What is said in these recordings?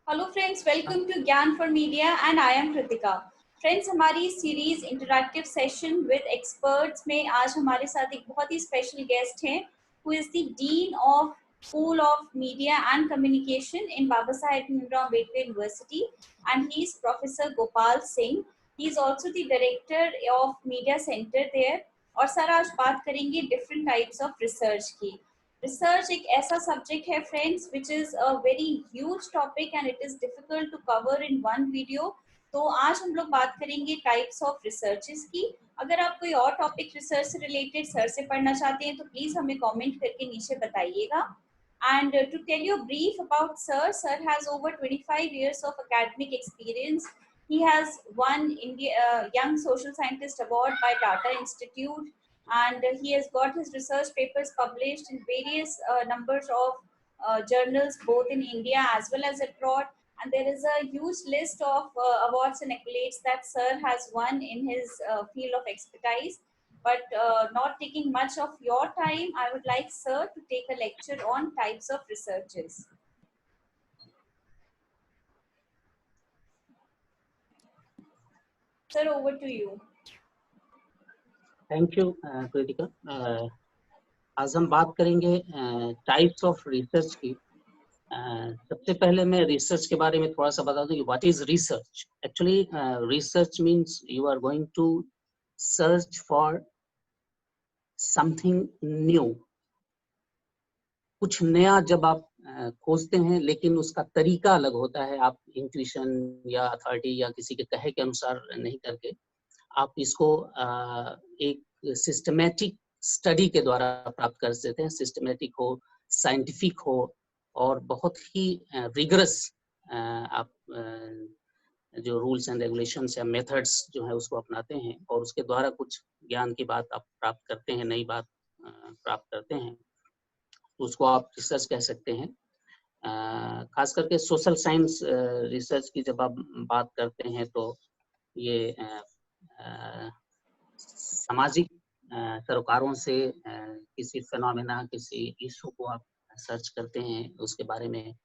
Hello friends, welcome to Gyan for media and I am Kritika. Friends, हमारी series interactive session with experts में आज हमारे साथ एक बहुत ही स्पेशल गेस्ट हैं who is the dean of school of media and communication in Baba Saheb Bhimrao Ambedkar university and he is professor Gopal Singh. He is also the director of media centre there. और sir आज बात करेंगे डिफरेंट टाइप्स ऑफ रिसर्च की। Research एक ऐसा subject है friends which is a very huge topic and it is difficult to cover in one video. तो आज हम लोग बात करेंगे टाइप्स ऑफ रिसर्चेस की। अगर आप कोई और टॉपिक रिसर्च से रिलेटेड सर से पढ़ना चाहते हैं तो प्लीज हमें कमेंट करके नीचे बताइएगा। And to tell you a brief about Sir, Sir has over 25 years of academic experience. He has won India Young Social Scientist Award by Tata Institute, and he has got his research papers published in various numbers of journals both in India as well as abroad. And there is a huge list of awards and accolades that Sir has won in his field of expertise. But not taking much of your time, I would like Sir to take a lecture on types of researches. Sir, over to you. Thank you Kritika. आज हम बात करेंगे types of research की। सबसे पहले मैं research के बारे में थोड़ा सा बता दूं कि what is research. Actually research means you are going to search for something new. कुछ नया जब आप खोजते हैं, लेकिन उसका तरीका अलग होता है। आप इंट्यूशन या अथॉरिटी या किसी के कहे के अनुसार नहीं करके आप इसको एक सिस्टमेटिक स्टडी के द्वारा प्राप्त कर सकते हैं। सिस्टमेटिक हो, साइंटिफिक हो और बहुत ही रिगरस आप जो रूल्स एंड रेगुलेशंस या मेथड्स जो है उसको अपनाते हैं और उसके द्वारा कुछ ज्ञान की बात आप प्राप्त करते हैं, नई बात प्राप्त करते हैं, तो उसको आप रिसर्च कह सकते हैं। खास करके सोशल साइंस रिसर्च की जब आप बात करते हैं तो ये सामाजिक सरोकारों से किसी फिनोमेना, किसी इशू को आप सर्च करते हैं, उसके बारे में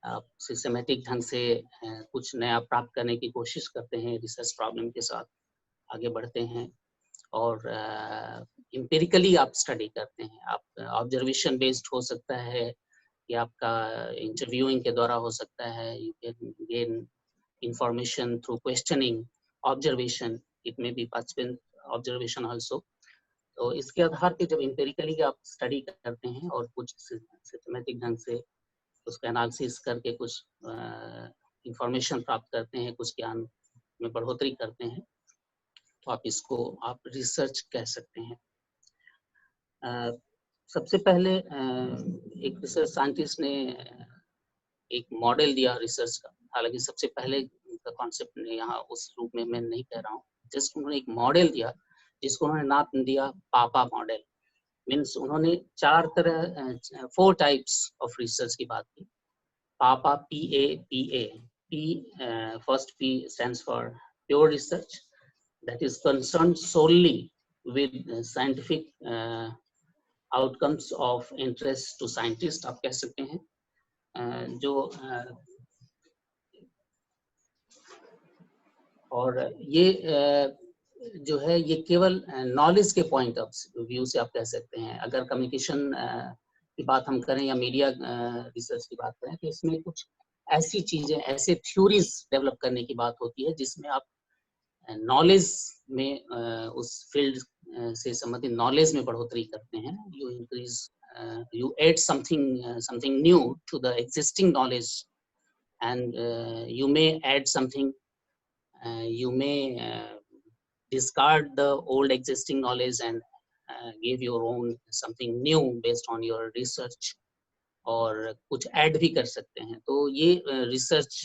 आप सिस्टमेटिक ढंग से कुछ नया प्राप्त करने की कोशिश करते हैं, रिसर्च प्रॉब्लम के साथ आगे बढ़ते हैं और एम्पिरिकली आप स्टडी करते हैं। आप ऑब्जर्वेशन बेस्ड हो सकता है या आपका इंटरव्यूइंग के द्वारा हो सकता है। You can gain information through questioning, observation, it may be participant observation also. तो इसके आधार पे जब एम्पिरिकली आप स्टडी करते हैं और कुछ सिस्टमेटिक ढंग से उसका एनालिसिस करके कुछ इंफॉर्मेशन प्राप्त करते हैं, कुछ ज्ञान में बढ़ोतरी करते हैं, तो आप इसको आप रिसर्च कह सकते हैं। सबसे पहले एक रिसर्च साइंटिस्ट ने एक मॉडल दिया रिसर्च का। हालांकि सबसे पहले का कॉन्सेप्ट यहाँ उस रूप में मैं नहीं कह रहा हूँ, जस्ट उन्होंने एक मॉडल दिया जिसको उन्होंने नाम दिया पापा मॉडल। मीन्स उन्होंने 4 टाइप्स ऑफ रिसर्च की बात की। पापा, PAPA। P, first P stands for pure research, that is concerned solely with scientific outcomes of interest to scientists, आप कह सकते हैं। जो और ये जो है ये केवल नॉलेज के पॉइंट ऑफ व्यू से आप कह सकते हैं। अगर कम्युनिकेशन की बात हम करें या मीडिया रिसर्च की बात करें तो इसमें कुछ ऐसी चीजें, ऐसे थ्योरीज डेवलप करने की बात होती है जिसमें आप नॉलेज में उस फील्ड से संबंधित नॉलेज में बढ़ोतरी करते हैं। You increase, you add something new to the existing knowledge and you may add something, you may discard the old existing knowledge and give your own something new based on your research, और कुछ add भी कर सकते हैं। तो ये research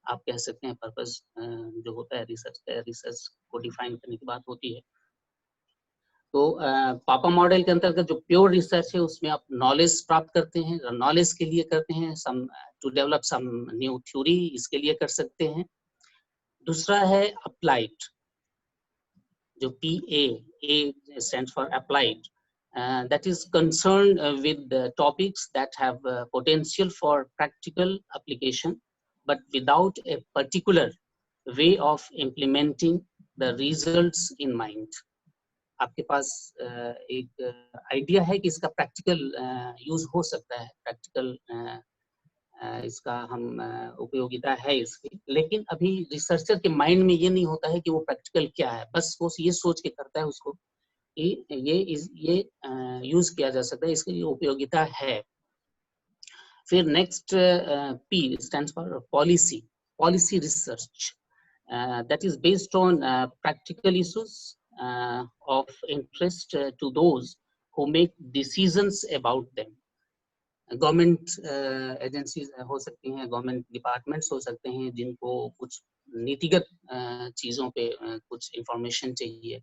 आप कह सकते हैं। पर्पस जो होता है रिसर्च का, रिसर्च को डिफाइन करने की बात होती है। तो पापा मॉडल के अंतर्गत जो प्योर रिसर्च है उसमें आप नॉलेज प्राप्त करते हैं, नॉलेज के लिए करते हैं, some to develop some new theory, इसके लिए कर सकते हैं। दूसरा है अप्लाइड, जो PA stands for applied, that is concerned with the topics that have potential for practical application but without a particular way of implementing the results in mind. आपके पास एक आइडिया है कि इसका प्रैक्टिकल यूज हो सकता है, practical इसका हम उपयोगिता है इसकी, लेकिन अभी रिसर्चर के माइंड में ये नहीं होता है कि वो प्रैक्टिकल क्या है, बस वो ये सोच के करता है उसको कि ये यूज किया जा सकता है, इसकी उपयोगिता है। फिर next P stands for policy, policy research that is based on practical issues of interest to those who make decisions about them. Government agencies हो सकती हैं, गवर्नमेंट डिपार्टमेंट्स हो सकते हैं जिनको कुछ नीतिगत चीज़ों पे कुछ इंफॉर्मेशन चाहिए,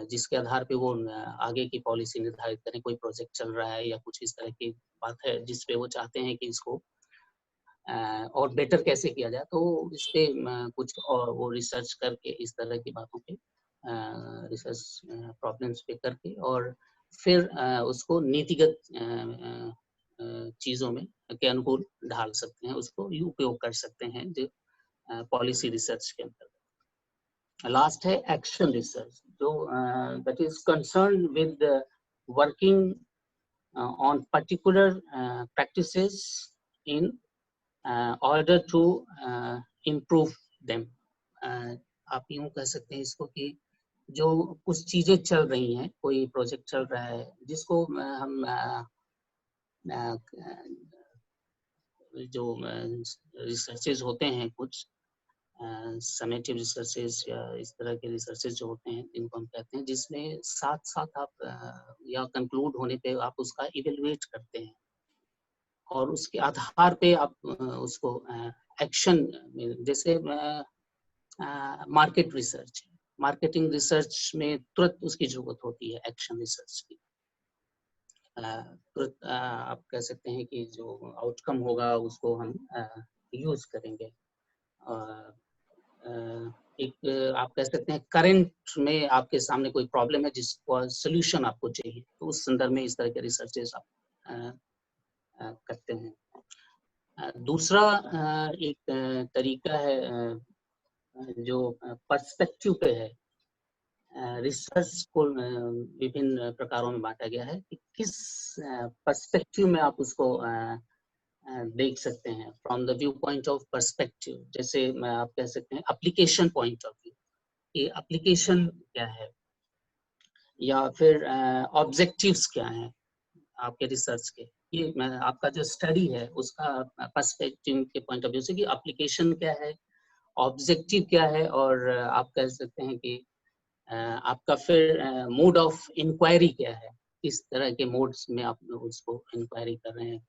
जिसके आधार पे वो आगे की पॉलिसी निर्धारित करें। कोई प्रोजेक्ट चल रहा है या कुछ इस तरह की बात है जिस पे वो चाहते हैं कि इसको और बेटर कैसे किया जाए, तो इस पे कुछ और वो रिसर्च करके इस तरह की बातों पे रिसर्च प्रॉब्लम्स पे करके और फिर उसको नीतिगत चीज़ों में के अनुकूल ढाल सकते हैं, उसको उपयोग कर सकते हैं जो पॉलिसी रिसर्च के अंतर्गत। लास्ट है एक्शन रिसर्च, जो that is concern with working on particular practices in order to improve them. आप यूँ कह सकते हैं इसको कि जो कुछ चीजें चल रही हैं, कोई प्रोजेक्ट चल रहा है जिसको हम जो रिसर्चेज होते हैं, कुछ समेटिव रिसर्चेज या इस तरह के रिसर्चेज जो होते हैं जिनको हम कहते हैं, जिसमें साथ साथ आप या कंक्लूड होने पे आप उसका इवेलुएट करते हैं और उसके आधार पे आप उसको एक्शन, जैसे मार्केट रिसर्च, मार्केटिंग रिसर्च में तुरंत उसकी जरूरत होती है एक्शन रिसर्च की। तुरंत आप कह सकते हैं कि जो आउटकम होगा उसको हम यूज करेंगे। एक आप कह सकते हैं करंट में आपके सामने कोई प्रॉब्लम है जिसको सोल्यूशन आपको चाहिए, तो उस संदर्भ में इस तरह के रिसर्चेस आप करते हैं। दूसरा एक तरीका है जो पर्सपेक्टिव पे है। रिसर्च को विभिन्न प्रकारों में बांटा गया है कि किस पर्सपेक्टिव में आप उसको देख सकते हैं, from the view point of perspective. जैसे आप कह सकते हैं एप्लीकेशन पॉइंट ऑफ व्यू, ये एप्लीकेशन क्या है, या फिर ऑब्जेक्टिव्स क्या हैं आपके रिसर्च के। ये आपका जो स्टडी है उसका पर्सपेक्टिव के पॉइंट ऑफ व्यू से कि एप्लीकेशन क्या है, ऑब्जेक्टिव क्या है, और आप कह सकते हैं कि आपका फिर मोड ऑफ इंक्वायरी क्या है, किस तरह के मोड्स में आप उसको इंक्वायरी कर रहे हैं।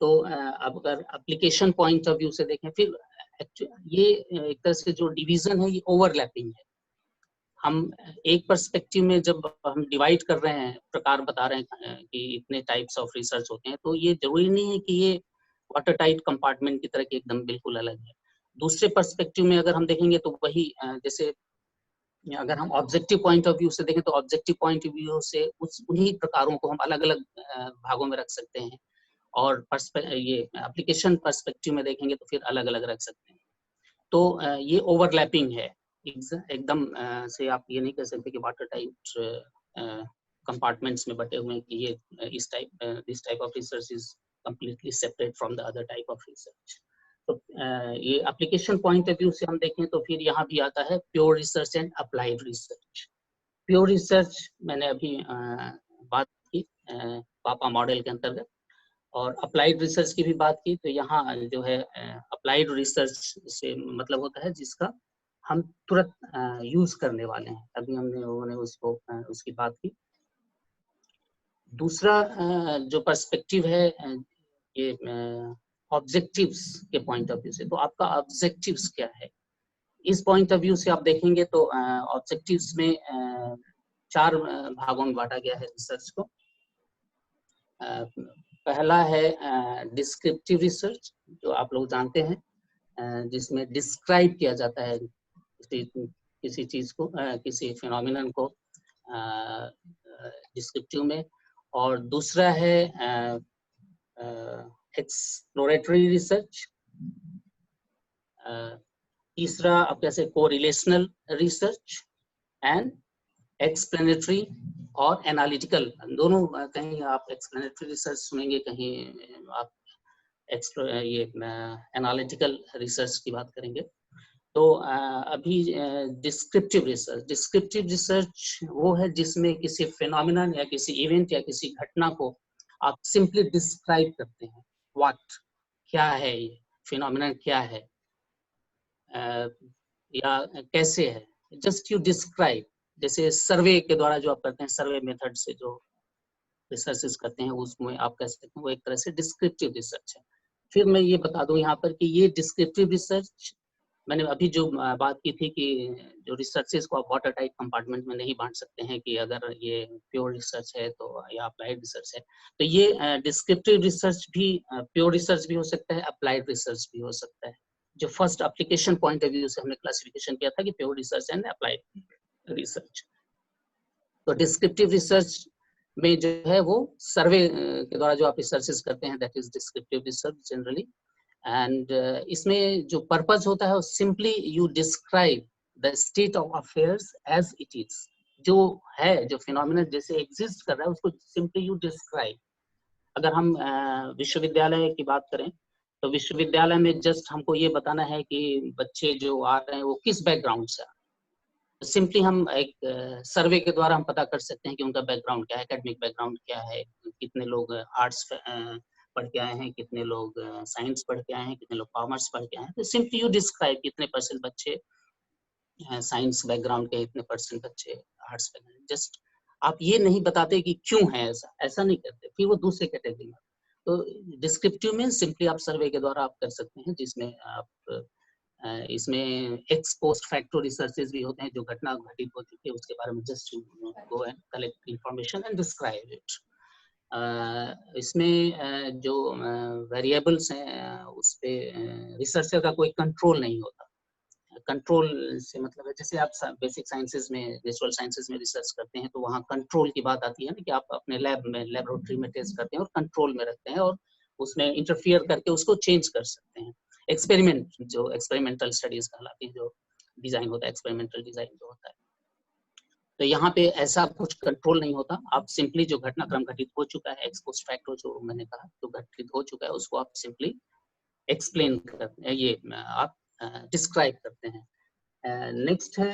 तो अब अगर एप्लीकेशन पॉइंट ऑफ व्यू से देखें, फिर ये एक तरह से जो डिवीजन है ये ओवरलैपिंग है। हम एक पर्सपेक्टिव में जब हम डिवाइड कर रहे हैं, प्रकार बता रहे हैं कि इतने टाइप्स ऑफ रिसर्च होते हैं, तो ये जरूरी नहीं है कि ये वाटर टाइट कंपार्टमेंट की तरह के एकदम बिल्कुल अलग है। दूसरे पर्सपेक्टिव में अगर हम देखेंगे तो वही जैसे अगर हम ऑब्जेक्टिव पॉइंट ऑफ व्यू से देखें तो ऑब्जेक्टिव पॉइंट ऑफ व्यू से उन्हीं प्रकारों को हम अलग अलग भागों में रख सकते हैं, और ये एप्लीकेशन पर्सपेक्टिव में देखेंगे तो फिर अलग अलग रख सकते हैं। तो ये ओवरलैपिंग है एकदम से। आप ये नहीं कह सकते कि वाटर टाइप कंपार्टमेंट्स में बटे हुए हैं कि ये this type of research is completely separate from the other type of research. तो ये एप्लीकेशन पॉइंट ऑफ व्यू से हम देखें तो फिर यहाँ भी आता है pure research and applied research. Pure research मैंने अभी बात की पापा मॉडल के अंतर्गत, और अप्लाइड रिसर्च की भी बात की। तो यहाँ जो है अप्लाइड रिसर्च से मतलब होता है जिसका हम तुरंत यूज करने वाले हैं। अभी उन्होंने उसको उसकी बात की। दूसरा जो पर्सपेक्टिव है ये ऑब्जेक्टिव्स के पॉइंट ऑफ व्यू से, तो आपका ऑब्जेक्टिव्स क्या है, इस पॉइंट ऑफ व्यू से आप देखेंगे तो ऑब्जेक्टिव्स में 4 भागों में बांटा गया है रिसर्च को। पहला है डिस्क्रिप्टिव रिसर्च, जो आप लोग जानते हैं, जिसमें डिस्क्राइब किया जाता है किसी चीज को, किसी फिनोमिनन को डिस्क्रिप्टिव में। और दूसरा है एक्सप्लोरेटरी रिसर्च, तीसरा आप कैसे कोरिलेशनल रिसर्च एंड एक्सप्लेनेटरी और एनालिटिकल, दोनों कहीं आप एक्सप्लेनेटरी रिसर्च सुनेंगे, कहीं आप ये एनालिटिकल रिसर्च की बात करेंगे। तो अभी डिस्क्रिप्टिव रिसर्च वो है जिसमें किसी फिनोमिनन या किसी इवेंट या किसी घटना को आप सिंपली डिस्क्राइब करते हैं। व्हाट, क्या है ये फिनोमिनन, क्या है या कैसे है, जस्ट यू डिस्क्राइब। जैसे सर्वे के द्वारा जो आप करते हैं, सर्वे मेथड से जो रिसर्चेस करते हैं, उसमें आप कह सकते हैं वो एक तरह से डिस्क्रिप्टिव रिसर्च है। फिर मैं ये बता दूं यहाँ पर कि ये डिस्क्रिप्टिव रिसर्च, मैंने अभी जो बात की थी कि जो रिसर्चेस को आप वाटर टाइप कंपार्टमेंट में नहीं बांट सकते हैं कि अगर ये प्योर रिसर्च है तो या अप्लाइड रिसर्च है, तो ये डिस्क्रिप्टिव रिसर्च भी प्योर रिसर्च भी हो सकता है, अप्लाइड रिसर्च भी हो सकता है। जो first application point of view से हमने क्लासिफिकेशन किया था कि pure research and applied research. तो डिस्क्रिप्टिव रिसर्च में जो है वो सर्वे के द्वारा जो आप रिसर्चेस करते हैं, that is descriptive research generally. And इसमें जो पर्पस होता है, simply you describe the state of affairs as it is. जो है, जो फिनोमिना जैसे एग्जिस्ट कर रहा है, उसको सिंपली यू डिस्क्राइब। अगर हम विश्वविद्यालय की बात करें, तो विश्वविद्यालय में जस्ट हमको ये बताना है कि बच्चे जो आ रहे हैं वो किस बैकग्राउंड से, सिंपली हम एक सर्वे के द्वारा हम पता कर सकते हैं कि उनका बैकग्राउंड क्या है, एकेडमिक बैकग्राउंड क्या है, कितने लोग आर्ट्स पढ़ के आए हैं, कितने लोग साइंस पढ़ के आए हैं, कितने लोग कॉमर्स पढ़ के आए हैं। तो सिंपली यू डिस्क्राइब कितने परसेंट बच्चे साइंस बैकग्राउंड के, इतने परसेंट बच्चे आर्ट्स बैकग्राउंड। जस्ट आप ये नहीं बताते कि क्यों है ऐसा, ऐसा नहीं करते, फिर वो दूसरे कैटेगरी में। तो डिस्क्रिप्टिव में सिंपली आप सर्वे के द्वारा आप कर सकते हैं, जिसमें आप इसमें एक्स पोस्ट फैक्टो रिसर्चेस भी होते हैं, जो घटना घटित हो चुकी है उसके बारे में just go and collect information and describe it. इसमें जो वेरिएबल्स हैं उस पे रिसर्चर का कोई कंट्रोल नहीं होता। कंट्रोल से मतलब है, जैसे आप बेसिक साइंसेज में, नेचुरल साइंसेज में रिसर्च करते हैं, तो वहाँ कंट्रोल की बात आती है ना, कि आप अपने लैब में, लेबोरेटरी में टेस्ट करते हैं और कंट्रोल में रखते हैं और उसमें इंटरफियर करके उसको चेंज कर सकते हैं। एक्सपेरिमेंट, जो एक्सपेरिमेंटल स्टडीज कहलाती है, जो डिजाइन होता है, एक्सपेरिमेंटल डिजाइन जो होता है, तो यहाँ पे ऐसा कुछ कंट्रोल नहीं होता। आप सिंपली जो घटनाक्रम घटित हो चुका है, एक्स पोस्ट फैक्टो जो मैंने कहा, जो घटित हो चुका है, उसको आप सिंपली एक्सप्लेन करते हैं, ये आप डिस्क्राइब करते हैं। नेक्स्ट है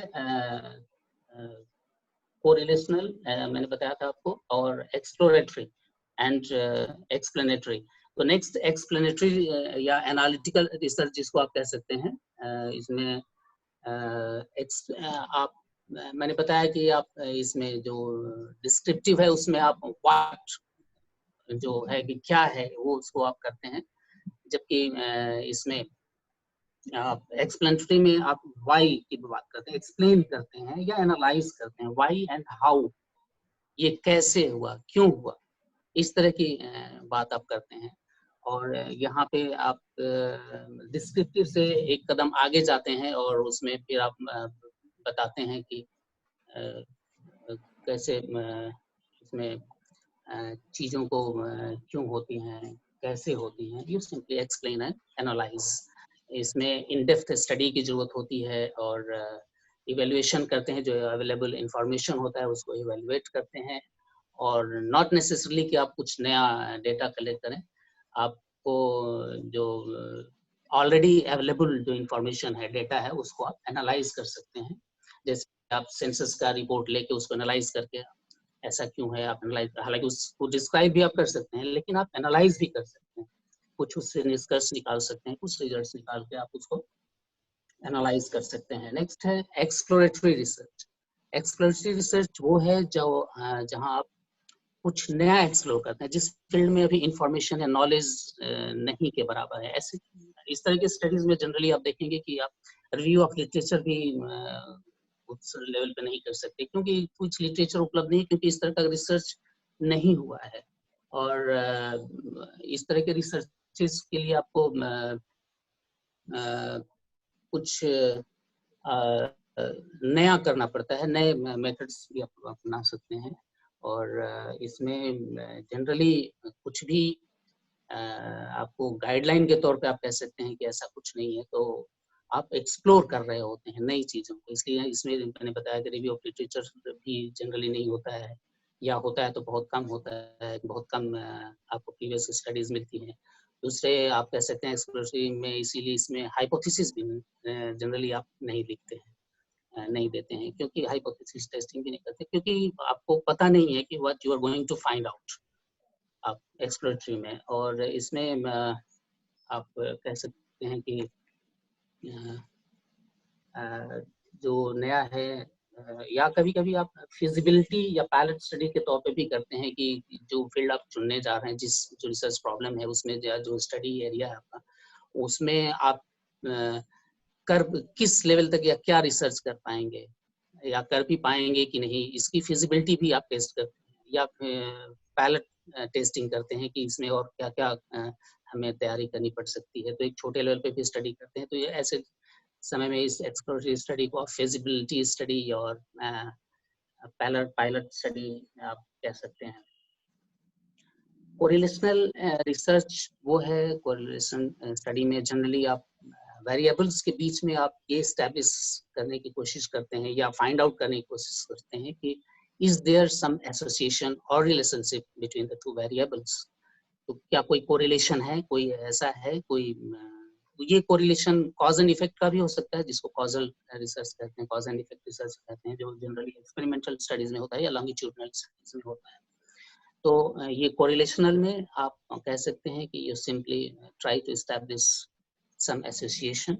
कोरिलेशनल, मैंने बताया था आपको, और एक्सप्लोरेटरी एंड एक्सप्लेनेटरी। तो नेक्स्ट एक्सप्लेनेटरी या एनालिटिकल रिसर्च जिसको आप कह सकते हैं, इसमें आप, मैंने बताया कि आप इसमें जो डिस्क्रिप्टिव है उसमें आप व्हाट जो है कि क्या है वो उसको आप करते हैं, जबकि इसमें आप एक्सप्लेनेटरी में आप वाई की बात करते हैं, एक्सप्लेन करते हैं या एनालाइज करते हैं, वाई एंड हाउ, ये कैसे हुआ, क्यों हुआ, इस तरह की बात आप करते हैं। और यहाँ पे आप डिस्क्रिप्टिव से एक कदम आगे जाते हैं और उसमें फिर आप बताते हैं कि कैसे इसमें चीज़ों को क्यों होती हैं, कैसे होती हैं, you simply explain and analyse. इसमें इन डेप्थ स्टडी की जरूरत होती है और इवेल्युएशन करते हैं, जो अवेलेबल इंफॉर्मेशन होता है उसको इवेल्युएट करते हैं, और नॉट नेसेसरली कि आप कुछ नया डेटा कलेक्ट करें, आपको जो ऑलरेडी अवेलेबल जो इंफॉर्मेशन है, डेटा है, उसको आप एनालाइज कर सकते हैं। जैसे आप सेंसस का रिपोर्ट लेके उसको एनालाइज करके ऐसा क्यों है आप एनालाइज, हालांकि उसको डिस्क्राइब भी आप कर सकते हैं, लेकिन आप एनालाइज भी कर सकते हैं, कुछ उससे निष्कर्ष निकाल सकते हैं, कुछ रिजल्ट निकाल के आप उसको एनालाइज कर सकते हैं। नेक्स्ट है एक्सप्लोरेटरी रिसर्च। एक्सप्लोरेटरी रिसर्च वो है जो जहां आप कुछ नया एक्सप्लोर करते हैं, जिस फील्ड में अभी इंफॉर्मेशन या नॉलेज नहीं के बराबर है। ऐसे इस तरह के स्टडीज में जनरली आप देखेंगे कि आप रिव्यू ऑफ लिटरेचर भी उस लेवल पे नहीं कर सकते, क्योंकि कुछ लिटरेचर उपलब्ध नहीं, क्योंकि इस तरह का रिसर्च नहीं हुआ है। और इस तरह के रिसर्चेस के लिए आपको कुछ नया करना पड़ता है, नए मेथड्स भी आप अपना सकते हैं। और इसमें जनरली कुछ भी आपको गाइडलाइन के तौर पे आप कह सकते हैं कि ऐसा कुछ नहीं है। तो आप एक्सप्लोर कर रहे होते हैं नई चीज़ों को। इसलिए इसमें मैंने बताया कि रिव्यू ऑफ लिटरेचर भी जनरली नहीं होता है, या होता है तो बहुत कम होता है, बहुत कम आपको प्रीवियस स्टडीज़ मिलती हैं। दूसरे आप कह सकते हैं एक्सप्लोरेटरी में, इसीलिए इसमें हाइपोथेसिस भी जनरली आप नहीं लिखते हैं, नहीं देते हैं, क्योंकि हाइपोथेसिस टेस्टिंग भी नहीं करते, क्योंकि आपको पता नहीं है कि what you are going to find out आप एक्सप्लोरेटरी में। और इसमें आप कह सकते हैं कि जो नया है, या कभी-कभी आप फिजिबिलिटी या पायलट स्टडी के तौर पे भी करते हैं कि जो फील्ड आप चुनने जा रहे हैं, जो रिसर्च प्रॉब्लम है उसमें, जो स्टडी एरिया है आपका, उसमें आप कर किस लेवल तक या क्या रिसर्च कर पाएंगे, या कर भी पाएंगे कि नहीं, इसकी फिजिबिलिटी भी आप टेस्ट करते हैं, या पायलट टेस्टिंग करते हैं कि इसमें और क्या क्या हमें तैयारी करनी पड़ सकती है। तो एक छोटे लेवल पे भी स्टडी करते हैं। तो ये ऐसे समय में इस एक्सप्लोरेटरी स्टडी को आप फिजिबिलिटी स्टडी और पायलट स्टडी आप कह सकते हैं। कोरिलेशनल रिसर्च वो है, कोरिलेशन स्टडी में जनरली आप वेरिएबल्स के बीच में आप ये एस्टैब्लिश करने की कोशिश करते हैं या फाइंड आउट करने की कोशिश करते हैं कि इज देयर सम एसोसिएशन और relationship between the two variables. तो क्या कोई कोरिलेशन है, कोई ऐसा है, कोई ये कोरिलेशन कॉज एंड इफेक्ट का भी हो सकता है, जिसको कॉजल रिसर्च कहते हैं, कॉज एंड इफेक्ट रिसर्च कहते हैं, जो जनरली एक्सपेरिमेंटल स्टडीज में होता है या लॉन्गिट्यूडनल स्टडीज में होता है। तो ये कोरिलेशनल में आप कह सकते हैं कि you simply try to establish some association